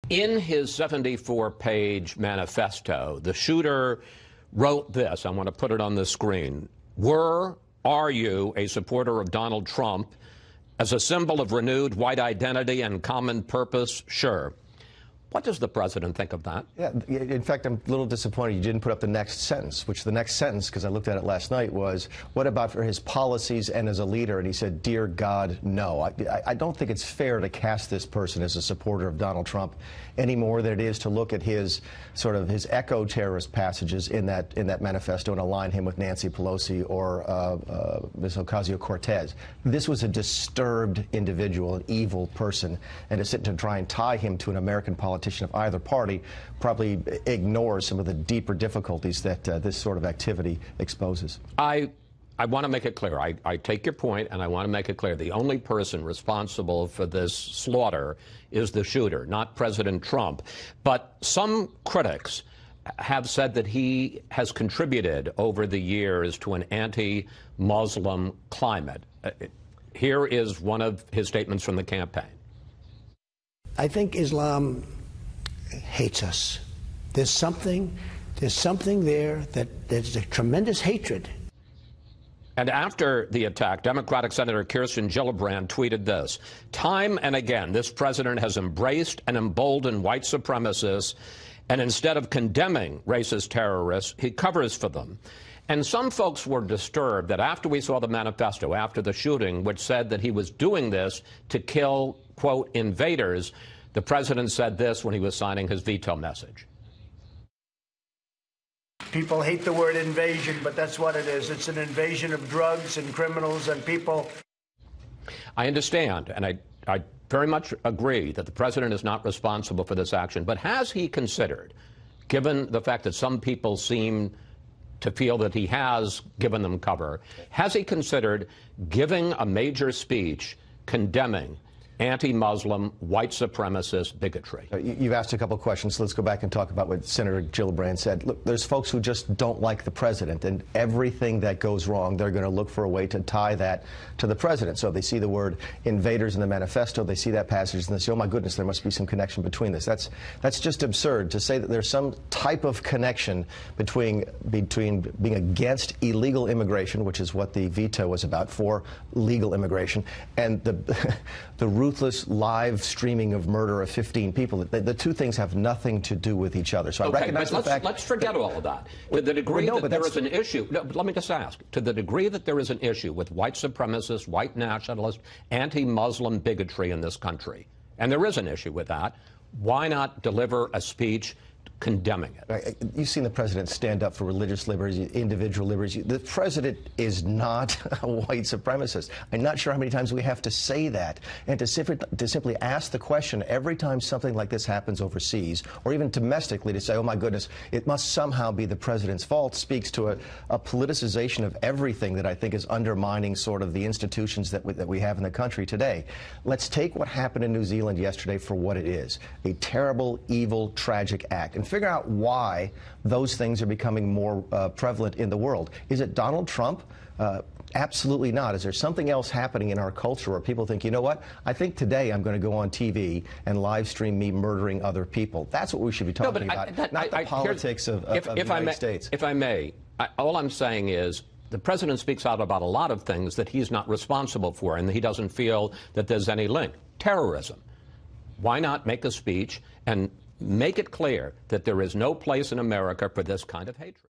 In his 74-page manifesto, the shooter wrote this. I want to put it on the screen. Are you a supporter of Donald Trump as a symbol of renewed white identity and common purpose? Sure. What does the president think of that? Yeah, in fact, I'm a little disappointed you didn't put up the next sentence, which the next sentence, because I looked at it last night, was, what about for his policies and as a leader? And he said, dear God, no. I don't think it's fair to cast this person as a supporter of Donald Trump any more than it is to look at his sort of his eco-terrorist passages in that manifesto and align him with Nancy Pelosi or Ms. Ocasio-Cortez. This was a disturbed individual, an evil person, and to sit and try and tie him to an American politician of either party probably ignores some of the deeper difficulties that this sort of activity exposes. I want to make it clear. I take your point, and I want to make it clear. The only person responsible for this slaughter is the shooter, not President Trump. But some critics have said that he has contributed over the years to an anti-Muslim climate. Here is one of his statements from the campaign. I think Islam hates us. There's something there that there's a tremendous hatred. And after the attack, Democratic Senator Kirsten Gillibrand tweeted this: time and again, this president has embraced and emboldened white supremacists, and instead of condemning racist terrorists, he covers for them. And some folks were disturbed that after we saw the manifesto, after the shooting, which said that he was doing this to kill, quote, invaders, the president said this when he was signing his veto message. People hate the word invasion, but that's what it is. It's an invasion of drugs and criminals and people. I understand, and I very much agree that the president is not responsible for this action. But has he considered, given the fact that some people seem to feel that he has given them cover, has he considered giving a major speech condemning anti-Muslim, white supremacist bigotry? You've asked a couple of questions, so let's go back and talk about what Senator Gillibrand said. Look, there's folks who just don't like the president, and everything that goes wrong, they're going to look for a way to tie that to the president. So if they see the word invaders in the manifesto, they see that passage, and they say, oh my goodness, there must be some connection between this. That's just absurd to say that there's some type of connection between being against illegal immigration, which is what the veto was about, for legal immigration, and the ruthless live streaming of murder of 15 people. The two things have nothing to do with each other. So I recognize the fact. Let's forget all of that. To the degree that there is an issue, let me just ask, to the degree that there is an issue with white supremacists, white nationalists, anti-Muslim bigotry in this country, and there is an issue with that, why not deliver a speech condemning it? You've seen the president stand up for religious liberties, individual liberties. The president is not a white supremacist. I'm not sure how many times we have to say that. And to simply ask the question every time something like this happens overseas, or even domestically, to say, oh my goodness, it must somehow be the president's fault, speaks to a politicization of everything that I think is undermining sort of the institutions that we have in the country today. Let's take what happened in New Zealand yesterday for what it is: a terrible, evil, tragic act. And figure out why those things are becoming more prevalent in the world. Is it Donald Trump? Absolutely not. Is there something else happening in our culture where people think, you know what, I think today I'm going to go on TV and live stream me murdering other people? That's what we should be talking about, not the politics of the United States. If I may, all I'm saying is the president speaks out about a lot of things that he's not responsible for, and he doesn't feel that there's any link. Terrorism. Why not make a speech and make it clear that there is no place in America for this kind of hatred?